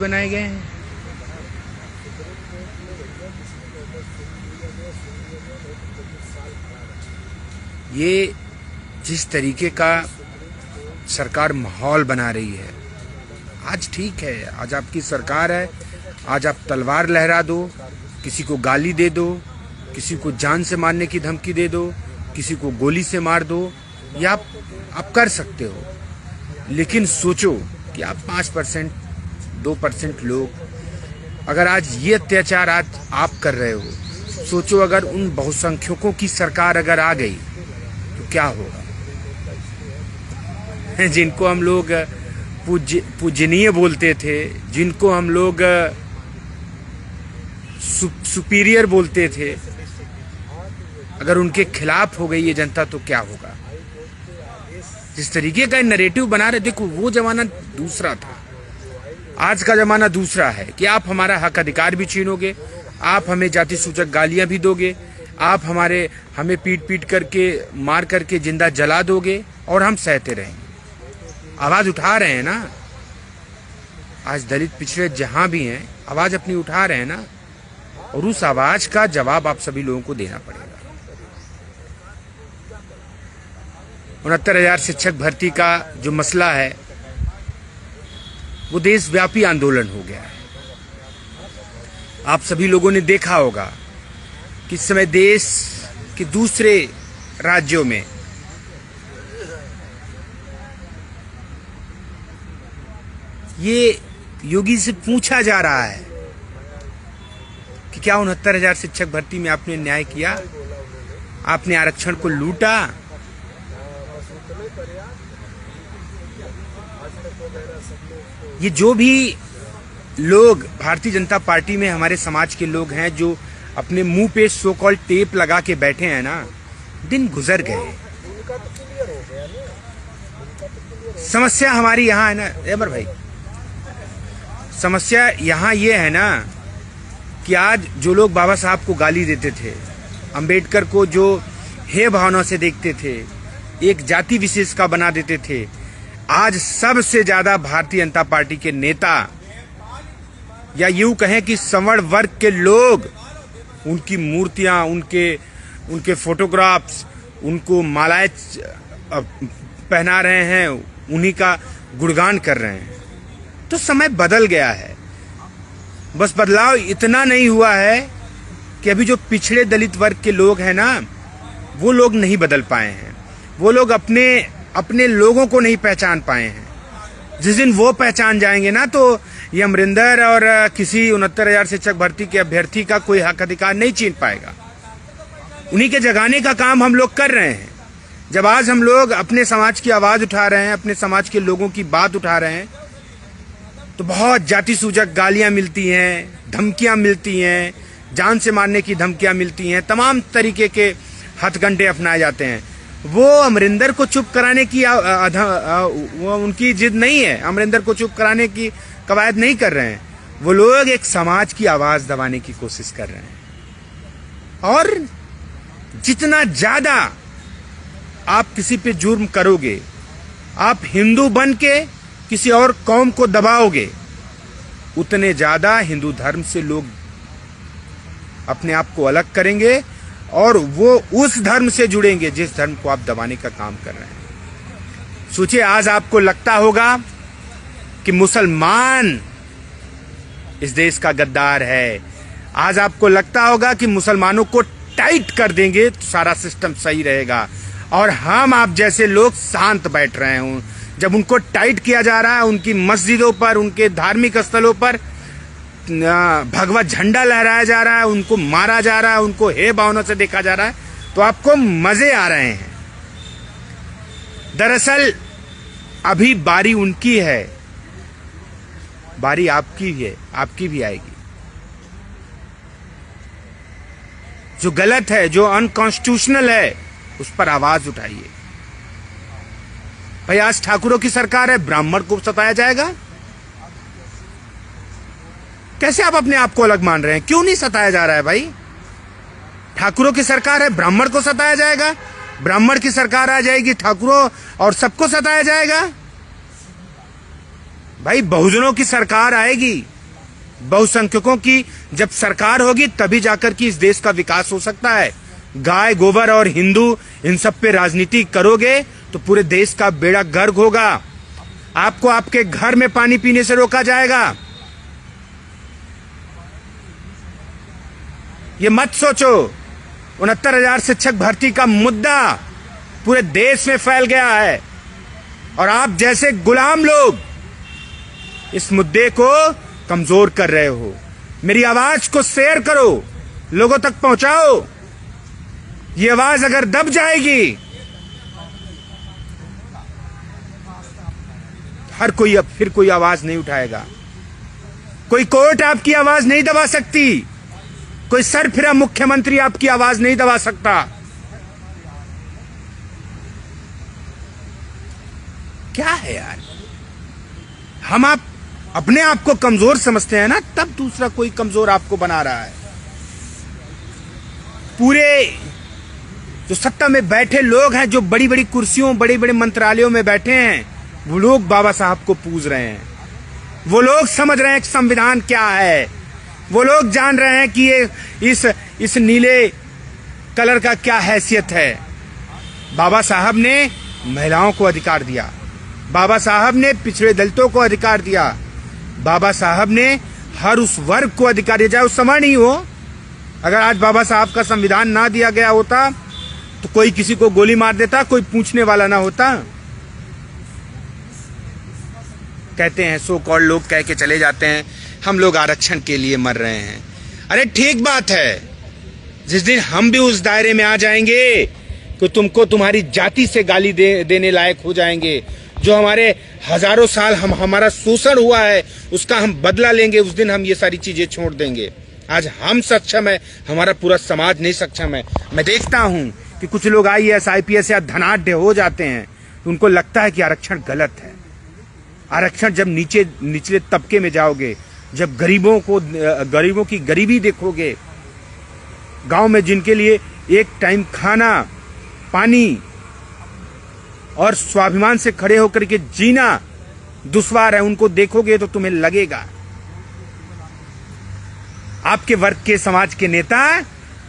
बनाए गए हैं। ये जिस तरीके का सरकार माहौल बना रही है, आज ठीक है, आज आपकी सरकार है, आज आप तलवार लहरा दो, किसी को गाली दे दो, किसी को जान से मारने की धमकी दे दो, किसी को गोली से मार दो, ये आप कर सकते हो। लेकिन सोचो कि आप 5% 2% लोग अगर आज ये अत्याचार आज आप कर रहे हो, सोचो अगर उन बहुसंख्यकों की सरकार अगर आ गई तो क्या होगा। जिनको हम लोग पूजनीय बोलते थे, जिनको हम लोग सुपीरियर बोलते थे, अगर उनके खिलाफ हो गई ये जनता तो क्या होगा। जिस तरीके का नैरेटिव बना रहे, देखो वो जमाना दूसरा था, आज का जमाना दूसरा है कि आप हमारा हक अधिकार भी छीनोगे, आप हमें जाति सूचक गालियां भी दोगे, आप हमें पीट करके मार करके जिंदा जला दोगे और हम सहते रहेंगे। आवाज उठा रहे हैं ना, आज दलित पिछड़े जहां भी हैं आवाज अपनी उठा रहे हैं ना, और उस आवाज का जवाब आप सभी लोगों को देना पड़ेगा। 69,000 शिक्षक भर्ती का जो मसला है वो देशव्यापी आंदोलन हो गया है। आप सभी लोगों ने देखा होगा कि इस समय देश के दूसरे राज्यों में ये योगी से पूछा जा रहा है कि क्या 69,000 शिक्षक भर्ती में आपने न्याय किया, आपने आरक्षण को लूटा। ये जो भी लोग भारतीय जनता पार्टी में हमारे समाज के लोग हैं जो अपने मुंह पे सो कॉल्ड टेप लगा के बैठे हैं ना, दिन गुजर गए। समस्या हमारी यहाँ है ना अमर भाई, समस्या यहाँ ये है ना कि आज जो लोग बाबा साहब को गाली देते थे, अंबेडकर को जो हे भावना से देखते थे, एक जाति विशेष का बना देते थे, आज सबसे ज्यादा भारतीय जनता पार्टी के नेता या यूं कहें कि सवर्ण वर्ग के लोग उनकी मूर्तियां, उनके फोटोग्राफ्स, उनको मालाएं पहना रहे हैं, उन्हीं का गुणगान कर रहे हैं। तो समय बदल गया है। बस बदलाव इतना नहीं हुआ है कि अभी जो पिछड़े दलित वर्ग के लोग हैं ना, वो लोग नहीं बदल पाए हैं, वो लोग अपने लोगों को नहीं पहचान पाए हैं। जिस दिन वो पहचान जाएंगे ना, तो ये अमरिंदर और किसी 69,000 शिक्षक भर्ती के अभ्यर्थी का कोई हक अधिकार नहीं छीन पाएगा। उन्हीं के जगाने का काम हम लोग कर रहे हैं। जब आज हम लोग अपने समाज की आवाज उठा रहे हैं, अपने समाज के लोगों की बात उठा रहे हैं, तो बहुत जाति सूचक गालियां मिलती हैं, धमकियां मिलती हैं, जान से मारने की धमकियां मिलती हैं, तमाम तरीके के हथकंडे अपनाए जाते हैं। वो अमरिंदर को चुप कराने की वो उनकी जिद नहीं है, अमरिंदर को चुप कराने की कवायद नहीं कर रहे हैं। वो लोग एक समाज की आवाज दबाने की कोशिश कर रहे हैं। और जितना ज्यादा आप किसी पे जुर्म करोगे, आप हिंदू बन के किसी और कौम को दबाओगे, उतने ज्यादा हिंदू धर्म से लोग अपने आप को अलग करेंगे और वो उस धर्म से जुड़ेंगे जिस धर्म को आप दबाने का काम कर रहे हैं। सोचिए, आज आपको लगता होगा कि मुसलमान इस देश का गद्दार है, आज आपको लगता होगा कि मुसलमानों को टाइट कर देंगे तो सारा सिस्टम सही रहेगा, और हम आप जैसे लोग शांत बैठ रहे हों। जब उनको टाइट किया जा रहा है, उनकी मस्जिदों पर, उनके धार्मिक स्थलों पर भगवा झंडा लहराया जा रहा है, उनको मारा जा रहा है, उनको हे भावना से देखा जा रहा है, तो आपको मजे आ रहे हैं। दरअसल अभी बारी उनकी है, बारी आपकी है, आपकी भी आएगी। जो गलत है, जो अनकॉन्स्टिट्यूशनल है, उस पर आवाज उठाइए। भाई आज ठाकुरों की सरकार है, ब्राह्मण को सताया जाएगा? कैसे आप अपने आप को अलग मान रहे हैं? क्यों नहीं सताया जा रहा है भाई? ठाकुरों की सरकार है, ब्राह्मण को सताया जाएगा? ब्राह्मण की सरकार आ जाएगी, ठाकुरों और सबको सताया जाएगा? भाई बहुजनों की सरकार आएगी, बहुसंख्यकों की जब सरकार होगी तभी जाकर के इस देश का विकास हो सकता है। गाय गोबर और हिंदू इन सब पे राजनीति करोगे तो पूरे देश का बेड़ा गर्क होगा। आपको आपके घर में पानी पीने से रोका जाएगा। ये मत सोचो 69,000 शिक्षक भर्ती का मुद्दा पूरे देश में फैल गया है और आप जैसे गुलाम लोग इस मुद्दे को कमजोर कर रहे हो। मेरी आवाज को शेयर करो, लोगों तक पहुंचाओ। ये आवाज अगर दब जाएगी हर कोई अब फिर कोई आवाज नहीं उठाएगा। कोई कोर्ट आपकी आवाज नहीं दबा सकती, कोई सरफिरा मुख्यमंत्री आपकी आवाज नहीं दबा सकता। क्या है यार, हम आप अपने आप को कमजोर समझते हैं ना, तब दूसरा कोई कमजोर आपको बना रहा है। पूरे जो सत्ता में बैठे लोग हैं, जो बड़ी बड़ी कुर्सियों बड़े बड़े मंत्रालयों में बैठे हैं, वो लोग बाबा साहब को पूज रहे हैं। वो लोग समझ रहे हैं कि संविधान क्या है। वो लोग जान रहे हैं कि ये इस नीले कलर का क्या हैसियत है। बाबा साहब ने महिलाओं को अधिकार दिया, बाबा साहब ने पिछड़े दलितों को अधिकार दिया, बाबा साहब ने हर उस वर्ग को अधिकार दिया, चाहे वो सवर्ण ही हो। अगर आज बाबा साहब का संविधान ना दिया गया होता तो कोई किसी को गोली मार देता, कोई पूछने वाला ना होता। कहते हैं सो कॉल्ड लोग कह के चले जाते हैं हम लोग आरक्षण के लिए मर रहे हैं। अरे ठीक बात है, जिस दिन हम भी उस दायरे में आ जाएंगे कि तुमको तुम्हारी जाति से गाली देने लायक हो जाएंगे, जो हमारे हजारों साल हमारा शोषण हुआ है उसका हम बदला लेंगे, उस दिन हम ये सारी चीजें छोड़ देंगे। आज हम सक्षम है, हमारा पूरा समाज नहीं सक्षम है। मैं देखता हूं कि कुछ लोग IAS IPS या धनाढ्य हो जाते हैं तो उनको लगता है कि आरक्षण गलत है। आरक्षण जब निचले तबके में जाओगे, जब गरीबों की गरीबी देखोगे, गांव में जिनके लिए एक टाइम खाना पानी और स्वाभिमान से खड़े होकर के जीना दुश्वार है, उनको देखोगे तो तुम्हें लगेगा। आपके वर्ग के समाज के नेता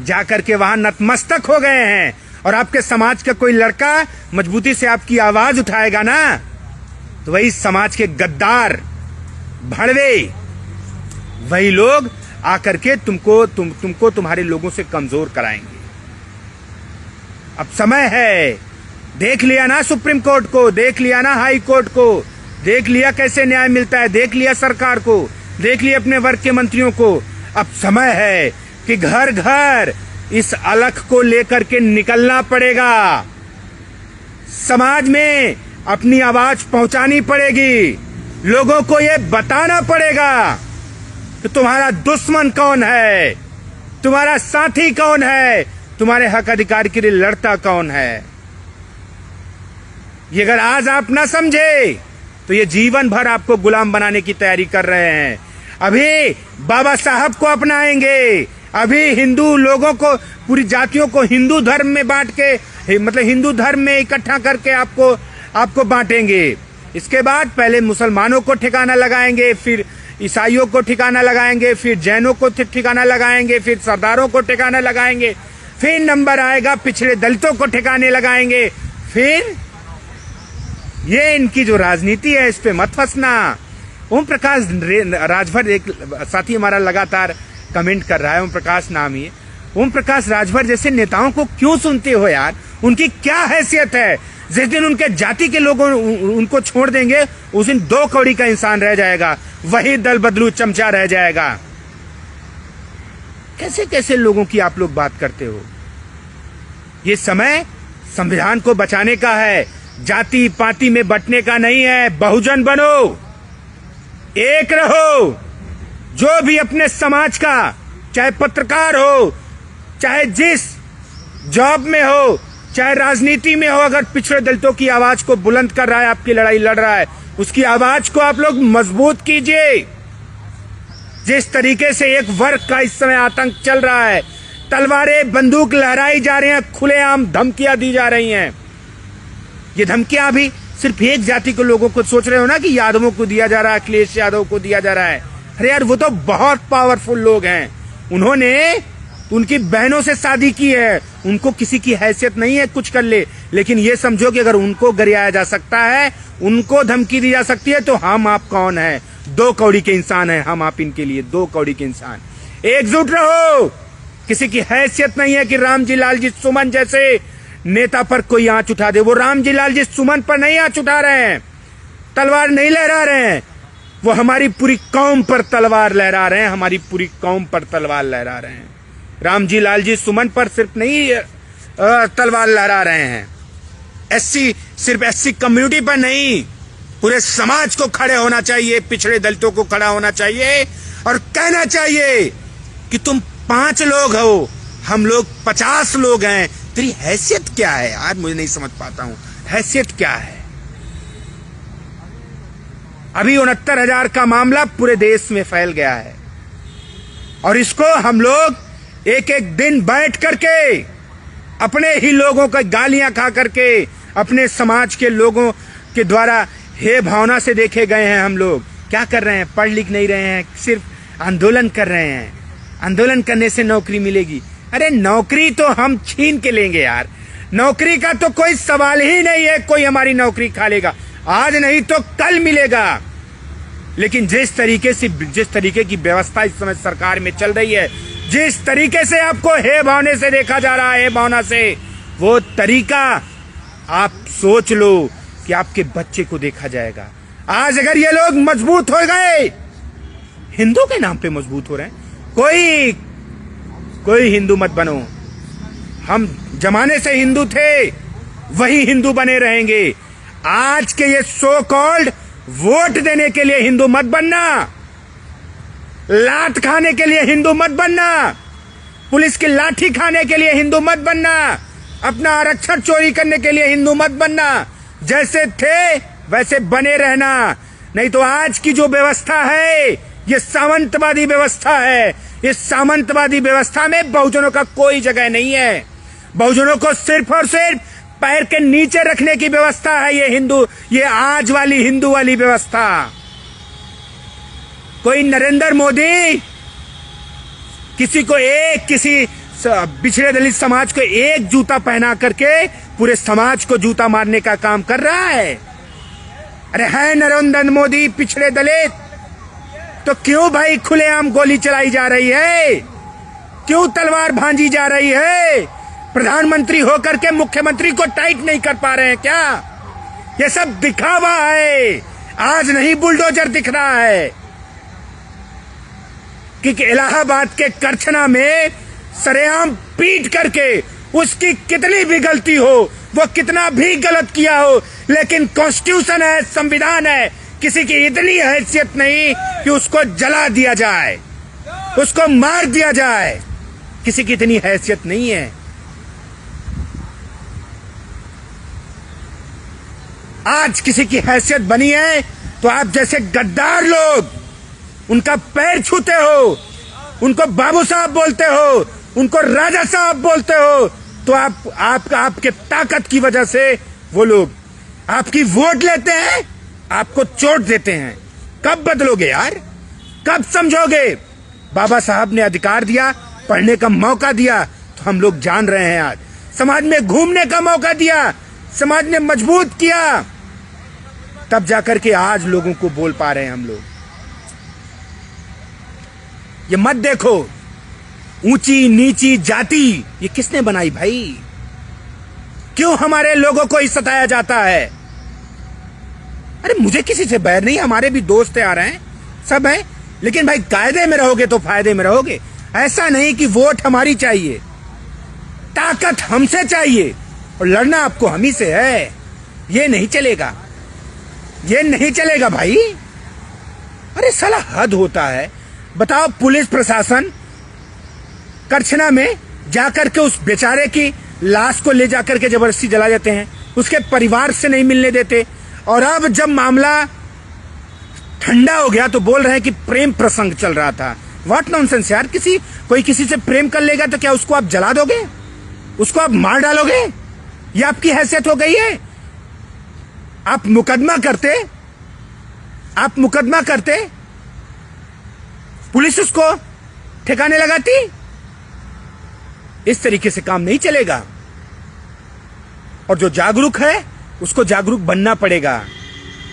जाकर के वहां नतमस्तक हो गए हैं और आपके समाज का कोई लड़का मजबूती से आपकी आवाज उठाएगा ना, तो वही समाज के गद्दार भड़वे वही लोग आकर के तुमको तुम्हारे लोगों से कमजोर कराएंगे। अब समय है, देख लिया ना सुप्रीम कोर्ट को, देख लिया ना हाई कोर्ट को, देख लिया कैसे न्याय मिलता है, देख लिया सरकार को, देख लिया अपने वर्ग के मंत्रियों को। अब समय है कि घर घर इस अलख को लेकर के निकलना पड़ेगा। समाज में अपनी आवाज पहुंचानी पड़ेगी, लोगों को यह बताना पड़ेगा कि तुम्हारा दुश्मन कौन है, तुम्हारा साथी कौन है, तुम्हारे हक अधिकार के लिए लड़ता कौन है। ये अगर आज आप ना समझे तो ये जीवन भर आपको गुलाम बनाने की तैयारी कर रहे हैं। अभी बाबा साहब को अपनाएंगे, अभी हिंदू लोगों को, पूरी जातियों को हिंदू धर्म में बांट के, मतलब हिंदू धर्म में इकट्ठा करके आपको बांटेंगे। इसके बाद पहले मुसलमानों को ठिकाना लगाएंगे, फिर ईसाइयों को ठिकाना लगाएंगे, फिर जैनों को ठिकाना लगाएंगे, फिर सरदारों को ठिकाना लगाएंगे, फिर नंबर आएगा पिछड़े दलितों को ठिकाने लगाएंगे। फिर ये इनकी जो राजनीति है इस पे मत फंसना। ओम प्रकाश राजभर, एक साथी हमारा लगातार कमेंट कर रहा है, ओम प्रकाश नाम ही है। ओम प्रकाश राजभर जैसे नेताओं को क्यों सुनते हो यार? उनकी क्या हैसियत है? जिस दिन उनके जाति के लोग उनको छोड़ देंगे उस दिन 2 कौड़ी का इंसान रह जाएगा, वही दल बदलू चमचा रह जाएगा। कैसे कैसे लोगों की आप लोग बात करते हो? ये समय संविधान को बचाने का है, जाति पाति में बंटने का नहीं है। बहुजन बनो, एक रहो। जो भी अपने समाज का, चाहे पत्रकार हो, चाहे जिस जॉब में हो, चाहे राजनीति में हो, अगर पिछड़े दलितों की आवाज को बुलंद कर रहा है, आपकी लड़ाई लड़ रहा है, उसकी आवाज को आप लोग मजबूत कीजिए। जिस तरीके से एक वर्ग का इस समय आतंक चल रहा है, तलवारें बंदूक लहराई जा रही हैं, खुलेआम धमकियां दी जा रही हैं। ये धमकियां भी सिर्फ एक जाति के लोगों को सोच रहे हो ना कि यादवों को दिया जा रहा है, अखिलेश यादव को दिया जा रहा है। अरे यार वो तो बहुत पावरफुल लोग हैं, उन्होंने उनकी बहनों से शादी की है, उनको किसी की हैसियत नहीं है कुछ कर ले। लेकिन ये समझो कि अगर उनको गरियाया जा सकता है, उनको धमकी दी जा सकती है, तो हम आप कौन है? 2 कौड़ी के इंसान है हम आप इनके लिए, 2 कौड़ी के इंसान। एकजुट रहो, किसी की हैसियत नहीं है कि रामजी लालजी सुमन जैसे नेता पर कोई आंच उठा दे। वो रामजी लालजी सुमन पर नहीं आंच उठा रहे हैं, तलवार नहीं लहरा रहे हैं, वो हमारी पूरी कौम पर तलवार लहरा रहे हैं, हमारी पूरी कौम पर तलवार लहरा रहे हैं। रामजी लालजी सुमन पर सिर्फ नहीं तलवार लहरा रहे हैं, सिर्फ एससी कम्युनिटी पर नहीं, पूरे समाज को खड़े होना चाहिए, पिछड़े दलितों को खड़ा होना चाहिए और कहना चाहिए कि तुम 5 लोग हो, हम लोग 50 लोग हैं, तेरी हैसियत क्या है यार? मुझे नहीं समझ पाता हूं, हैसियत क्या है? अभी 69,000 का मामला पूरे देश में फैल गया है और इसको हम लोग एक एक दिन बैठ करके अपने ही लोगों का गालियां खा करके, अपने समाज के लोगों के द्वारा हे भावना से देखे गए हैं। हम लोग क्या कर रहे हैं? पढ़ लिख नहीं रहे हैं, सिर्फ आंदोलन कर रहे हैं। आंदोलन करने से नौकरी मिलेगी? अरे नौकरी तो हम छीन के लेंगे यार, नौकरी का तो कोई सवाल ही नहीं है, कोई हमारी नौकरी खा लेगा, आज नहीं तो कल मिलेगा। लेकिन जिस तरीके की व्यवस्था इस समय सरकार में चल रही है, जिस तरीके से आपको हे भावने से देखा जा रहा है, हे भावना से, वो तरीका आप सोच लो कि आपके बच्चे को देखा जाएगा। आज अगर ये लोग मजबूत हो गए, हिंदू के नाम पे मजबूत हो रहे हैं, कोई हिंदू मत बनो, हम जमाने से हिंदू थे, वही हिंदू बने रहेंगे। आज के ये सो कॉल्ड वोट देने के लिए हिंदू मत बनना, लात खाने के लिए हिंदू मत बनना, पुलिस की लाठी खाने के लिए हिंदू मत बनना, अपना आरक्षण चोरी करने के लिए हिंदू मत बनना। जैसे थे वैसे बने रहना, नहीं तो आज की जो व्यवस्था है ये सामंतवादी व्यवस्था है। इस सामंतवादी व्यवस्था में बहुजनों का कोई जगह नहीं है। बहुजनों को सिर्फ और सिर्फ पैर के नीचे रखने की व्यवस्था है ये आज वाली हिंदू वाली व्यवस्था। कोई नरेंद्र मोदी किसी पिछड़े दलित समाज को एक जूता पहना करके पूरे समाज को जूता मारने का काम कर रहा है। अरे है नरेंद्र मोदी पिछड़े दलित, तो क्यों भाई खुलेआम गोली चलाई जा रही है? क्यों तलवार भांजी जा रही है? प्रधानमंत्री होकर के मुख्यमंत्री को टाइट नहीं कर पा रहे हैं क्या? ये सब दिखावा है, आज नहीं बुलडोजर दिख रहा है। क्योंकि इलाहाबाद के करछना में सरेआम पीट करके उसकी कितनी भी गलती हो, वो कितना भी गलत किया हो, लेकिन कॉन्स्टिट्यूशन है, संविधान है, किसी की इतनी हैसियत नहीं कि उसको जला दिया जाए, उसको मार दिया जाए, किसी की इतनी हैसियत नहीं है। आज किसी की हैसियत बनी है तो आप जैसे गद्दार लोग उनका पैर छूते हो, उनको बाबू साहब बोलते हो, उनको राजा साहब बोलते हो, तो आपके ताकत की वजह से वो लोग आपकी वोट लेते हैं, आपको चोट देते हैं। कब बदलोगे यार? कब समझोगे? बाबा साहब ने अधिकार दिया, पढ़ने का मौका दिया, तो हम लोग जान रहे हैं। आज समाज में घूमने का मौका दिया, समाज ने मजबूत किया, तब जाकर के आज लोगों को बोल पा रहे हैं हम लोग। ये मत देखो ऊंची नीची जाति ये किसने बनाई भाई? क्यों हमारे लोगों को ही सताया जाता है? अरे मुझे किसी से बैर नहीं, हमारे भी दोस्त आ रहे हैं, सब है, लेकिन भाई कायदे में रहोगे तो फायदे में रहोगे। ऐसा नहीं कि वोट हमारी चाहिए, ताकत हमसे चाहिए और लड़ना आपको हम ही से है। ये नहीं चलेगा, ये नहीं चलेगा भाई। अरे साला हद होता है। बताओ, पुलिस प्रशासन करछना में जाकर के उस बेचारे की लाश को ले जाकर के जबरदस्ती जला देते हैं, उसके परिवार से नहीं मिलने देते, और अब जब मामला ठंडा हो गया तो बोल रहे हैं कि प्रेम प्रसंग चल रहा था। व्हाट नॉनसेंस यार। कोई किसी से प्रेम कर लेगा तो क्या उसको आप जला दोगे? उसको आप मार डालोगे? ये आपकी हैसियत हो गई है? आप मुकदमा करते, पुलिस उसको ठिकाने लगाती। इस तरीके से काम नहीं चलेगा। और जो जागरूक है उसको जागरूक बनना पड़ेगा।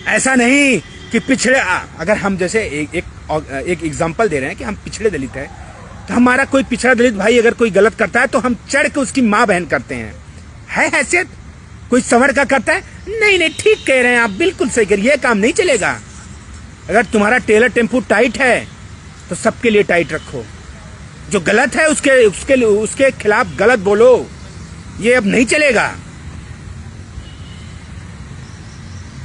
ऐसा नहीं कि पिछड़े, अगर हम जैसे एक एग्जांपल दे रहे हैं कि हम पिछड़े दलित हैं, तो हमारा कोई पिछड़ा दलित भाई अगर कोई गलत करता है तो हम चढ़ के उसकी मां बहन करते हैं। है हैसियत? कोई संवर का करता है? नहीं, ठीक कह रहे हैं आप, बिल्कुल सही कह रहे हैं, ये काम नहीं चलेगा। अगर तुम्हारा टेलर टेम्पू टाइट है तो सबके लिए टाइट रखो। जो गलत है उसके खिलाफ गलत बोलो। ये अब नहीं चलेगा।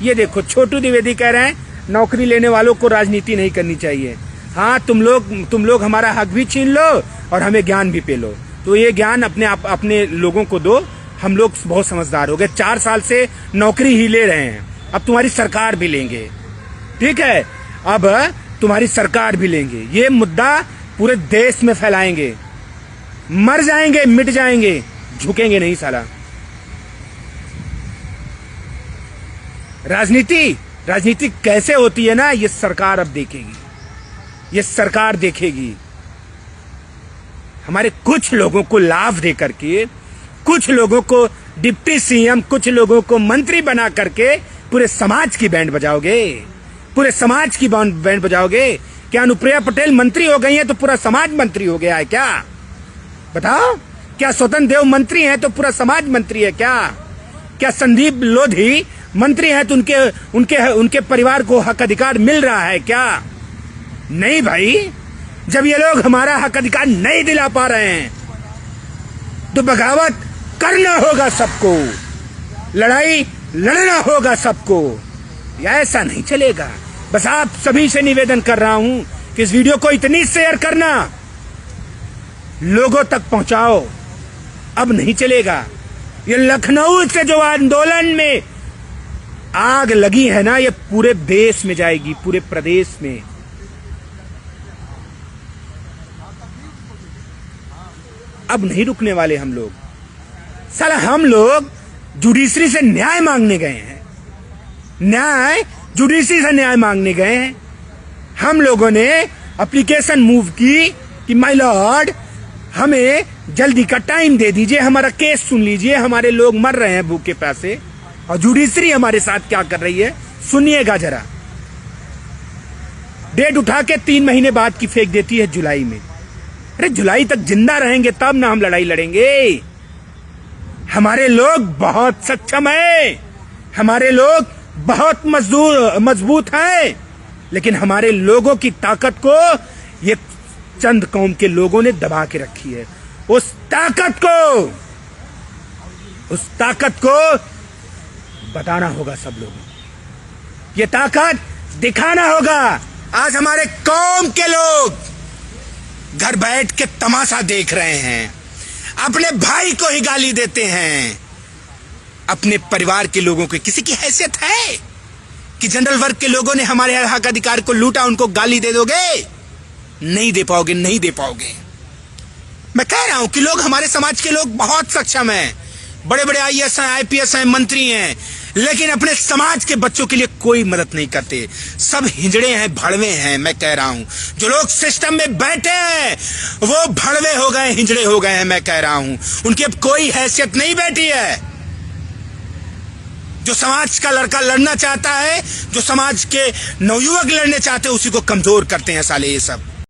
ये देखो, छोटू द्विवेदी कह रहे हैं नौकरी लेने वालों को राजनीति नहीं करनी चाहिए। हाँ, तुम लोग हमारा हक भी छीन लो और हमें ज्ञान भी पे लो। तो ये ज्ञान अपने लोगों को दो। हम लोग बहुत समझदार हो गए, 4 साल से नौकरी ही ले रहे हैं, अब तुम्हारी सरकार भी लेंगे। ठीक है, अब तुम्हारी सरकार भी लेंगे। ये मुद्दा पूरे देश में फैलाएंगे। मर जाएंगे, मिट जाएंगे, झुकेंगे नहीं साला। राजनीति कैसे होती है ना, ये सरकार अब देखेगी, ये सरकार देखेगी। हमारे कुछ लोगों को लाभ दे करके, कुछ लोगों को डिप्टी सीएम, कुछ लोगों को मंत्री बना करके पूरे समाज की बैंड बजाओगे, पूरे समाज की बैंड बजाओगे। क्या अनुप्रिया पटेल मंत्री हो गई है तो पूरा समाज मंत्री हो गया है क्या? बताओ, क्या स्वतंत्र देव मंत्री हैं तो पूरा समाज मंत्री है क्या? क्या संदीप लोधी मंत्री हैं तो उनके परिवार को हक अधिकार मिल रहा है क्या? नहीं भाई। जब ये लोग हमारा हक अधिकार नहीं दिला पा रहे हैं तो बगावत करना होगा सबको, लड़ाई लड़ना होगा सबको। ऐसा नहीं चलेगा। बस आप सभी से निवेदन कर रहा हूं कि इस वीडियो को इतनी शेयर करना, लोगों तक पहुंचाओ। अब नहीं चलेगा। ये लखनऊ से जो आंदोलन में आग लगी है ना, ये पूरे देश में जाएगी, पूरे प्रदेश में। अब नहीं रुकने वाले हम लोग। साला हम लोग जुडिशरी से न्याय मांगने गए हैं, जुडिशरी से न्याय मांगने गए हैं। हम लोगों ने एप्लीकेशन मूव की कि माय लॉर्ड, हमें जल्दी का टाइम दे दीजिए, हमारा केस सुन लीजिए, हमारे लोग मर रहे हैं भूखे प्यासे। और जुडिशरी हमारे साथ क्या कर रही है सुनिएगा जरा। डेट उठा के 3 महीने बाद की फेंक देती है जुलाई में। अरे जुलाई तक जिंदा रहेंगे तब ना हम लड़ाई लड़ेंगे। हमारे लोग बहुत सक्षम हैं, हमारे लोग बहुत मजबूत हैं, लेकिन हमारे लोगों की ताकत को ये चंद कौम के लोगों ने दबा के रखी है। उस ताकत को बताना होगा सब लोगों। ये ताकत दिखाना होगा। आज हमारे कौम के लोग घर बैठ के तमाशा देख रहे हैं, अपने भाई को ही गाली देते हैं। अपने परिवार के लोगों को किसी की हैसियत है कि जनरल वर्ग के लोगों ने हमारे हक अधिकार को लूटा, उनको गाली दे दोगे? नहीं दे पाओगे, नहीं दे पाओगे। मैं कह रहा हूं कि लोग, हमारे समाज के लोग बहुत सक्षम हैं, बड़े बड़े आईएएस हैं, आईपीएस हैं, मंत्री हैं, लेकिन अपने समाज के बच्चों के लिए कोई मदद नहीं करते। सब हिजड़े हैं, भड़वे हैं। मैं कह रहा हूं, जो लोग सिस्टम में बैठे हैं वो भड़वे हो गए, हिजड़े हो गए हैं। मैं कह रहा हूं, उनकी अब कोई हैसियत नहीं बैठी है। जो समाज का लड़का लड़ना चाहता है, जो समाज के नवयुवक लड़ने चाहते हैं, उसी को कमजोर करते हैं साले ये सब।